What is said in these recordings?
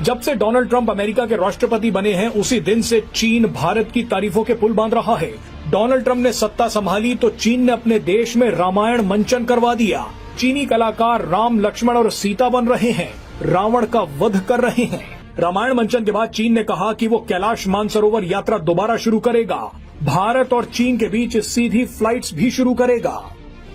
जब से Donald Trump America के राष्ट्रपति बने हैं उसी दिन से चीन भारत की तारीफों के पुल बांध रहा है। डोनाल्ड ट्रंप ने सत्ता संभाली तो चीन ने अपने देश में रामायण मंचन करवा दिया। चीनी कलाकार राम, लक्ष्मण और सीता बन रहे हैं, रावण का वध कर रहे हैं। रामायण मंचन के बाद चीन ने कहा कि वो कैलाश मानसरोवर यात्रा दोबारा शुरू करेगा। भारत और चीन के बीच सीधी फ्लाइट्स भी शुरू करेगा।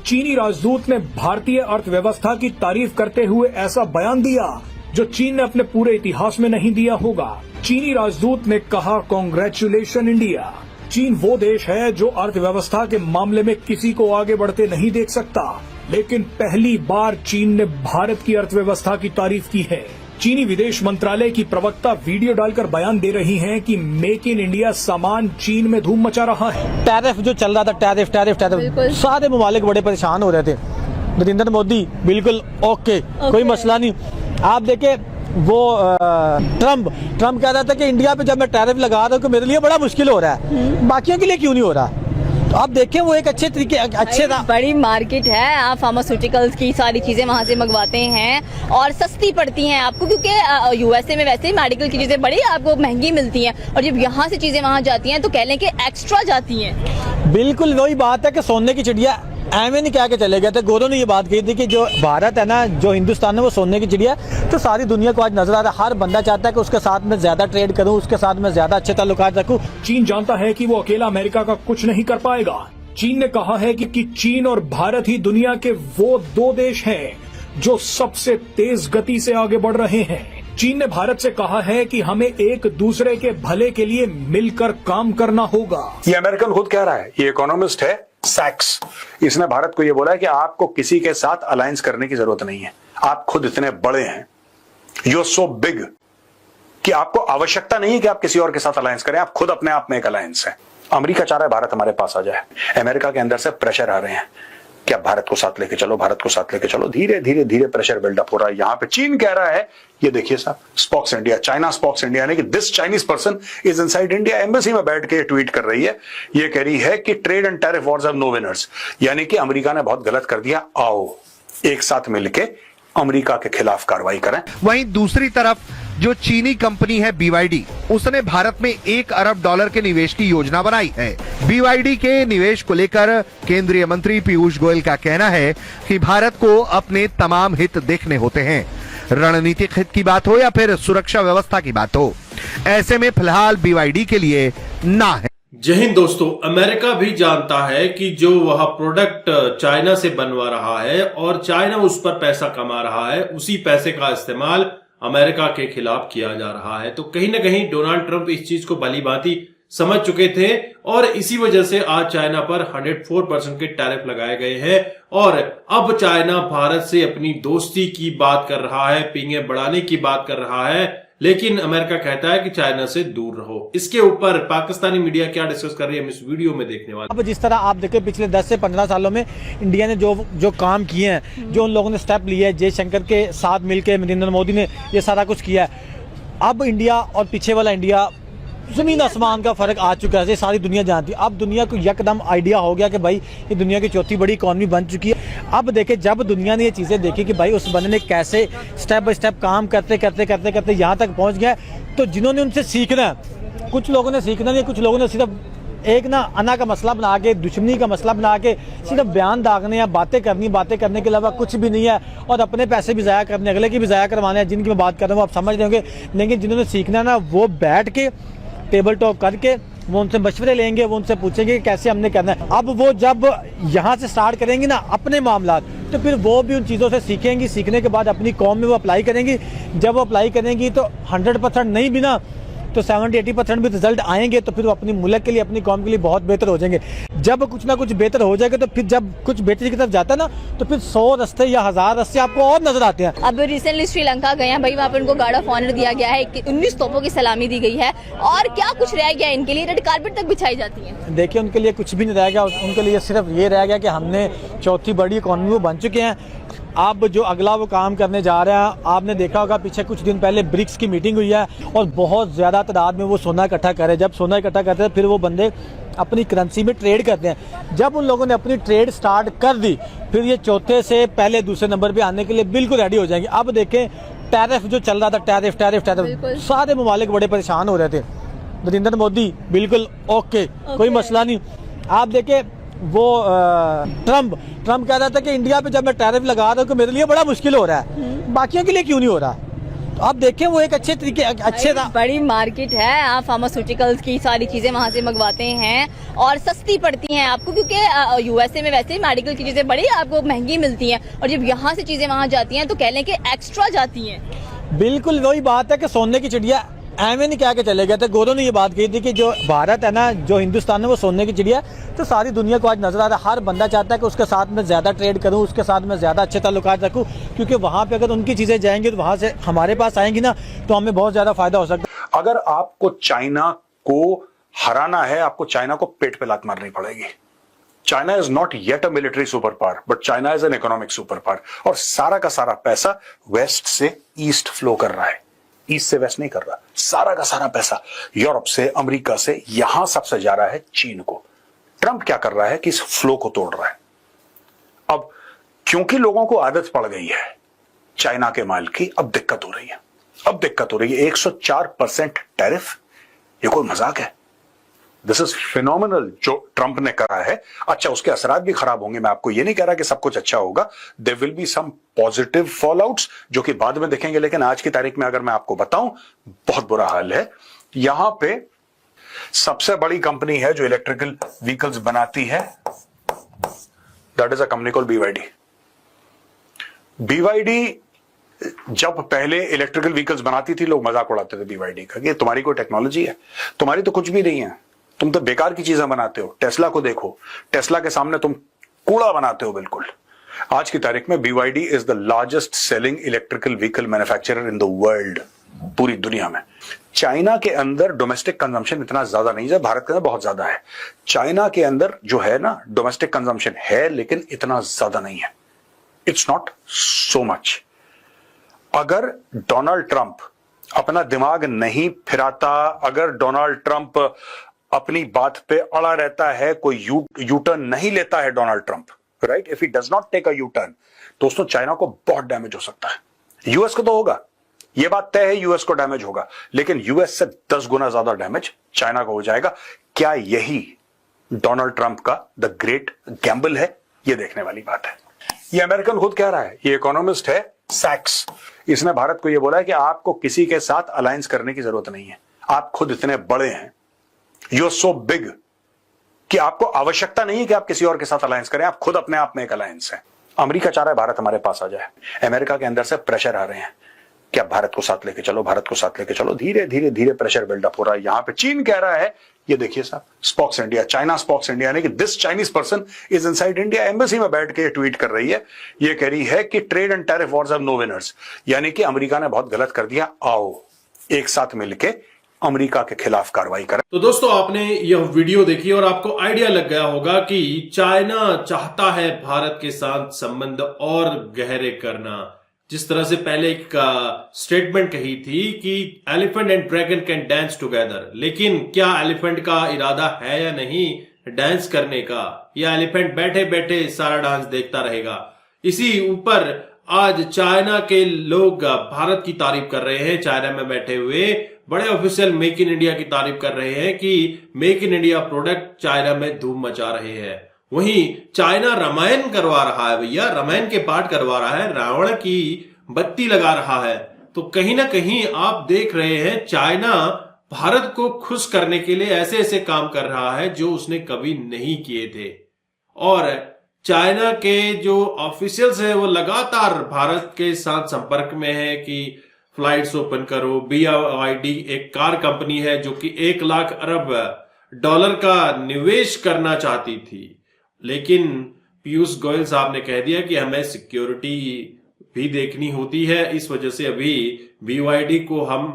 चीनी राजदूत ने भारतीय अर्थव्यवस्था की तारीफ करते हुए ऐसा बयान दिया जो चीन ने अपने पूरे इतिहास में नहीं दिया होगा। चीनी राजदूत ने कहा, कांग्रेचुलेशन इंडिया। चीन वो देश है जो अर्थव्यवस्था के मामले में किसी को आगे बढ़ते नहीं देख सकता, लेकिन पहली बार चीन ने भारत की अर्थव्यवस्था की तारीफ की है। चीनी विदेश मंत्रालय की प्रवक्ता वीडियो डालकर बयान दे रही हैं कि मेक इन इंडिया सामान चीन में धूम मचा रहा है। टैरिफ जो चल रहा था, टैरिफ सारे ममालिक बड़े परेशान हो रहे थे। नरेंद्र मोदी बिल्कुल ओके, कोई मसला नहीं। आप देखे वो ट्रम्प कह रहा था कि इंडिया पे जब मैं टैरिफ लगा रहा हूँ तो मेरे लिए बड़ा मुश्किल हो रहा है, बाकियों के लिए क्यों नहीं हो रहा। तो आप देखें वो एक अच्छे तरीके अच्छे बड़ी मार्केट है, आप फार्मास्यूटिकल्स की सारी चीजें वहाँ से मंगवाते हैं और सस्ती पड़ती हैं आपको, क्योंकि यूएसए में वैसे ही मेडिकल की चीजें बड़ी आपको महंगी मिलती हैं, और जब यहाँ से चीजें वहाँ जाती हैं तो कह लें कि एक्स्ट्रा जाती हैं। बिल्कुल वही बात है कि सोने की चिड़िया एवं नहीं कह के चले गए थे। गौरव ने ये बात कही थी कि जो भारत है ना, जो हिंदुस्तान है वो सोने की चिड़िया, तो सारी दुनिया को आज नजर आ रहा है। हर बंदा चाहता है कि उसके साथ में ज्यादा ट्रेड करूं, उसके साथ में ज्यादा अच्छे ताल्लुकात रखूं। चीन जानता है कि वो अकेला अमेरिका का कुछ नहीं कर पाएगा। चीन ने कहा है कि चीन और भारत ही दुनिया के वो दो देश हैं जो सबसे तेज गति से आगे बढ़ रहे हैं। चीन ने भारत से कहा है कि हमें एक दूसरे के भले के लिए मिलकर काम करना होगा। ये अमेरिकन खुद कह रहा है, ये इकोनॉमिस्ट है सैक्स। इसने भारत को ये बोला है कि आपको किसी के साथ अलायंस करने की जरूरत नहीं है, आप खुद इतने बड़े हैं, यू आर सो बिग कि आपको आवश्यकता नहीं है कि आप किसी और के साथ अलायंस करें, आप खुद अपने आप में एक अलायंस है। अमेरिका चाह रहा है भारत हमारे पास आ जाए। अमेरिका के अंदर से प्रेशर आ रहे हैं कि आप भारत को साथ लेके चलो, भारत को साथ लेके चलो। धीरे धीरे धीरे प्रेशर बिल्डअप हो रहा है। यहां पे चीन कह रहा है, ये देखिए साहब, स्पॉक्स इंडिया, चाइना स्पॉक्स इंडिया, यानी कि this Chinese person is inside India. Embassy में बैठ के ट्वीट कर रही है, ये कह रही है कि trade and tariff wars have no winners, यानी कि अमेरिका ने बहुत गलत कर दिया, आओ एक साथ मिलके अमेरिका के खिलाफ कार्रवाई करें। वहीं दूसरी तरफ जो चीनी कंपनी है BYD, उसने भारत में $1 अरब के निवेश की योजना बनाई है। BYD के निवेश को लेकर केंद्रीय मंत्री पीयूष गोयल का कहना है कि भारत को अपने तमाम हित देखने होते हैं, रणनीतिक हित की बात हो या फिर सुरक्षा व्यवस्था की बात हो। ऐसे में फिलहाल BYD के लिए ना है। जय हिंद दोस्तों, अमेरिका भी जानता है कि जो वह प्रोडक्ट चाइना से बनवा रहा है और चाइना उस पर पैसा कमा रहा है, उसी पैसे का इस्तेमाल अमेरिका के खिलाफ किया जा रहा है। तो कहीं ना कहीं डोनाल्ड ट्रंप इस चीज को भली भांति समझ चुके थे और इसी वजह से आज चाइना पर 104% के टैरिफ लगाए गए हैं और अब चाइना भारत से अपनी दोस्ती की बात कर रहा है, पींगे बढ़ाने की बात कर रहा है, लेकिन अमेरिका कहता है कि चाइना से दूर रहो। इसके ऊपर पाकिस्तानी मीडिया क्या डिस्कस कर रही है, हम इस वीडियो में देखने वाले। अब जिस तरह आप देखें पिछले 10 से 15 सालों में इंडिया ने जो काम किए हैं, जो उन लोगों ने स्टेप लिए हैं, जयशंकर के साथ मिलकर नरेंद्र मोदी ने ये सारा कुछ किया है। अब इंडिया और पीछे वाला इंडिया, जमीन आसमान का फर्क आ चुका है, सारी दुनिया जानती है। अब दुनिया को यकदम आइडिया हो गया कि भाई ये दुनिया की चौथी बड़ी इकॉनमी बन चुकी है। अब देखे जब दुनिया ने ये चीजें देखी कि भाई उस बंदे ने कैसे स्टेप बाय स्टेप काम करते करते यहाँ तक पहुंच गया, तो जिन्होंने उनसे सीखना है, कुछ लोगों ने सीखना नहीं, कुछ लोगों ने सिर्फ एक ना अना का मसला बना के, दुश्मनी का मसला बना के सिर्फ बयान दागने या बातें करने के अलावा कुछ भी नहीं है, और अपने पैसे भी ज़ाया करने, अगले की भी ज़ाया करवाने हैं। जिनकी मैं बात कर रहा हूँ आप समझ रहे होंगे, लेकिन जिन्होंने सीखना ना वो बैठ के टेबल टॉक करके वो उनसे मशवरे लेंगे, वो उनसे पूछेंगे कि कैसे हमने करना है। अब वो जब यहाँ से स्टार्ट करेंगी ना अपने मामला, तो फिर वो भी उन चीज़ों से सीखेंगी, सीखने के बाद अपनी कौम में वो अप्लाई करेंगी। जब वो अप्लाई करेंगी तो 100% नहीं भी ना तो 70-80% भी रिजल्ट आएंगे, तो फिर वो अपनी मुल्क के लिए, अपनी कौम के लिए बहुत बेहतर हो जाएंगे। जब कुछ ना कुछ बेहतर हो जाएगा तो फिर जब कुछ बेहतरी की तरफ जाता है ना, तो फिर 100 रास्ते या 1000 रास्ते आपको और नजर आते हैं। अब रिसेंटली श्रीलंका गए हैं भाई, वहाँ पर उनको गार्ड ऑफ ऑनर दिया गया है, 19 तोपों की सलामी दी गई है, और क्या कुछ रह गया इनके लिए, रेड कार्पेट तक बिछाई जाती है। देखिए उनके लिए कुछ भी नहीं रह गया, उनके लिए सिर्फ ये रह गया कि हमने चौथी बड़ी इकॉनमी वो बन चुके हैं। अब जो अगला वो काम करने जा रहे हैं, आपने देखा होगा पीछे कुछ दिन पहले ब्रिक्स की मीटिंग हुई है और बहुत ज़्यादा तादाद में वो सोना इकट्ठा करे। जब सोना इकट्ठा करते हैं फिर वो बंदे अपनी करेंसी में ट्रेड करते हैं। जब उन लोगों ने अपनी ट्रेड स्टार्ट कर दी, फिर ये चौथे से पहले दूसरे नंबर पे आने के लिए बिल्कुल रेडी हो जाएंगे। अब देखें टैरिफ जो चल रहा था, टैरिफ बिल्कुल। सारे ममालिक बड़े परेशान हो रहे थे। नरेंद्र मोदी बिल्कुल ओके, कोई मसला नहीं। आप देखे वो ट्रम्प कह रहा था कि इंडिया पे जब मैं टैरिफ लगा रहा हूँ तो मेरे लिए बड़ा मुश्किल हो रहा है, बाकियों के लिए क्यों नहीं हो रहा। तो आप देखें वो एक अच्छे तरीके अच्छे था। बड़ी मार्केट है, आप फार्मास्यूटिकल्स की सारी चीजें वहां से मंगवाते हैं और सस्ती पड़ती हैं आपको, क्योंकि यूएसए में वैसे ही मेडिकल की चीजें बड़ी आपको महंगी मिलती हैं, और जब यहाँ से चीजें वहां जाती हैं तो कह लें कि एक्स्ट्रा जाती हैं। बिल्कुल वही बात है कि सोने की चिड़िया एवं नहीं कह के चले गए थे। गौरव ने ये बात कही थी कि जो भारत है ना, जो हिंदुस्तान है वो सोने की चिड़िया, तो सारी दुनिया को आज नजर आ रहा है। हर बंदा चाहता है कि उसके साथ में ज्यादा ट्रेड करूं, उसके साथ में ज्यादा अच्छे ताल्लुकात रखूं, क्योंकि वहां पे अगर उनकी चीजें जाएंगी तो वहां से हमारे पास आएंगी ना, तो हमें बहुत ज्यादा फायदा हो सकता है। अगर आपको चाइना को हराना है, आपको चाइना को पेट पे लात मारनी पड़ेगी। China is not yet a military super power, but China is an economic super power, और सारा का सारा पैसा वेस्ट से ईस्ट फ्लो कर रहा है, ईस्ट से वेस्ट नहीं कर रहा। सारा का सारा पैसा यूरोप से, अमेरिका से, यहां सबसे जा रहा है चीन को। ट्रंप क्या कर रहा है कि इस फ्लो को तोड़ रहा है। अब क्योंकि लोगों को आदत पड़ गई है चाइना के माल की, अब दिक्कत हो रही है। 104% टैरिफ, ये कोई मजाक है? दिस इज फिनोमिनल जो ट्रंप ने करा है। अच्छा, उसके असरात भी खराब होंगे, मैं आपको ये नहीं कह रहा कि सब कुछ अच्छा होगा। There will be some positive fallouts जो कि बाद में देखेंगे, लेकिन आज की तारीख में अगर मैं आपको बताऊं, बहुत बुरा हाल है। यहां पे सबसे बड़ी कंपनी है जो इलेक्ट्रिकल व्हीकल्स बनाती है, that is a company called BYD। BYD जब पहले इलेक्ट्रिकल व्हीकल्स बनाती थी, लोग मजाक उड़ाते थे BYD का कि तुम्हारी कोई टेक्नोलॉजी है, तुम्हारी तो कुछ भी नहीं है, तुम तो बेकार की चीजें बनाते हो। टेस्ला को देखो, टेस्ला के सामने तुम कूड़ा बनाते हो बिल्कुल। आज की तारीख में BYD is the largest selling electrical vehicle manufacturer in the world, पूरी दुनिया में। चाइना के अंदर डोमेस्टिक कंजम्पशन इतना ज्यादा नहीं है, भारत के अंदर बहुत ज्यादा है। चाइना के अंदर जो है ना, डोमेस्टिक कंजम्पशन है, लेकिन इतना ज्यादा नहीं है। It's not so much. अगर डोनाल्ड ट्रंप अपना दिमाग नहीं फिराता, अगर डोनाल्ड ट्रंप अपनी बात पे अड़ा रहता है, कोई यू टर्न नहीं लेता है Donald Trump, right, if he does not take a U turn, दोस्तों चाइना को बहुत डैमेज हो सकता है। यूएस को तो होगा, यह बात तय है, यूएस को डैमेज होगा, लेकिन यूएस से 10 गुना ज्यादा डैमेज चाइना को हो जाएगा। क्या यही डोनाल्ड ट्रंप का द ग्रेट गैम्बल है? यह देखने वाली बात है। ये अमेरिकन खुद कह रहा है, ये इकोनॉमिस्ट है सैक्स, इसने भारत को यह बोला है कि आपको किसी के साथ अलायंस करने की जरूरत नहीं है, आप खुद इतने बड़े हैं, यू आर सो बिग कि आपको आवश्यकता नहीं है कि आप किसी और के साथ अलायंस करें, आप खुद अपने आप में एक अलायंस है। अमेरिका चाह रहा है भारत हमारे पास आ जाए, अमेरिका के अंदर से प्रेशर आ रहे हैं कि आप भारत को साथ लेके चलो, भारत को साथ लेके चलो। धीरे धीरे धीरे प्रेशर बिल्डअप हो रहा है। यहां पे चीन कह रहा है, ये देखिए साहब, स्पॉक्स इंडिया, चाइना स्पॉक्स इंडिया, यानी कि this Chinese person is inside India, embassy में बैठ के ट्वीट कर रही है। ये कह रही है कि trade and tariff wars are no winners, यानी कि अमेरिका ने बहुत गलत कर दिया, आओ एक साथ मिलके अमेरिका के खिलाफ कार्रवाई करें। तो दोस्तों, आपने यह वीडियो देखी और आपको आइडिया लग गया होगा कि चाइना चाहता है भारत के साथ संबंध और गहरे करना। जिस तरह से पहले एक स्टेटमेंट कही थी कि elephant and dragon can dance together, लेकिन क्या एलिफेंट का इरादा है या नहीं डांस करने का, या एलिफेंट बैठे बैठे सारा डांस देखता रहेगा? इसी ऊपर आज चाइना के लोग भारत की तारीफ कर रहे हैं। चाइना में बैठे हुए बड़े ऑफिशियल मेक इन इंडिया की तारीफ कर रहे हैं कि make in India product China में धूम मचा रहे हैं। वहीं चाइना रामायण करवा रहा है, भैया रामायण के पाठ करवा रहा है, रावण की बत्ती लगा रहा है। तो कहीं ना कहीं आप देख रहे हैं चाइना भारत को खुश करने के लिए ऐसे ऐसे काम कर रहा है जो उसने कभी नहीं किए थे। और चाइना के जो ऑफिशियल्स हैं वो लगातार भारत के साथ संपर्क में है कि फ्लाइट्स ओपन करो। BYD एक कार कंपनी है जो कि 1 लाख अरब डॉलर का निवेश करना चाहती थी, लेकिन पीयूष गोयल साहब ने कह दिया कि हमें सिक्योरिटी भी देखनी होती है, इस वजह से अभी BYD को हम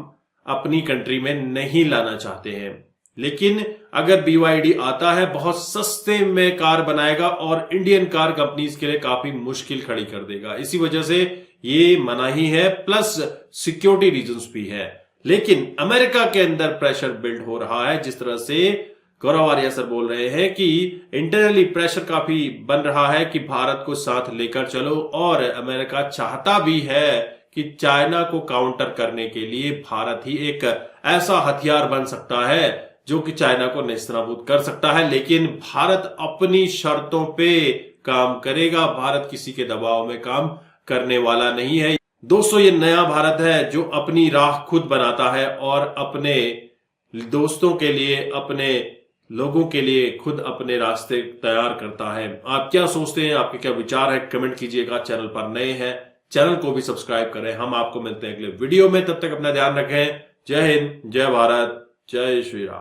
अपनी कंट्री में नहीं लाना चाहते हैं। लेकिन अगर BYD आता है, बहुत सस्ते में कार बनाएगा और इंडियन कार कंपनीज के लिए काफी मुश्किल खड़ी कर देगा। इसी वजह से ये मनाही है, प्लस सिक्योरिटी रीजंस भी है। लेकिन अमेरिका के अंदर प्रेशर बिल्ड हो रहा है, जिस तरह से गौरव आर्या सर बोल रहे हैं कि इंटरनली प्रेशर काफी बन रहा है कि भारत को साथ लेकर चलो, और अमेरिका चाहता भी है कि चाइना को काउंटर करने के लिए भारत ही एक ऐसा हथियार बन सकता है जो कि चाइना को नेस्तनाबूद कर सकता है। लेकिन भारत अपनी शर्तों पे काम करेगा, भारत किसी के दबाव में काम करने वाला नहीं है। दोस्तों, ये नया भारत है जो अपनी राह खुद बनाता है और अपने दोस्तों के लिए, अपने लोगों के लिए खुद अपने रास्ते तैयार करता है। आप क्या सोचते हैं, आपके क्या विचार है, कमेंट कीजिएगा। चैनल पर नए हैं, चैनल को भी सब्सक्राइब करें। हम आपको मिलते हैं अगले वीडियो में, तब तक अपना ध्यान रखें। जय हिंद, जय भारत, जय श्री राम।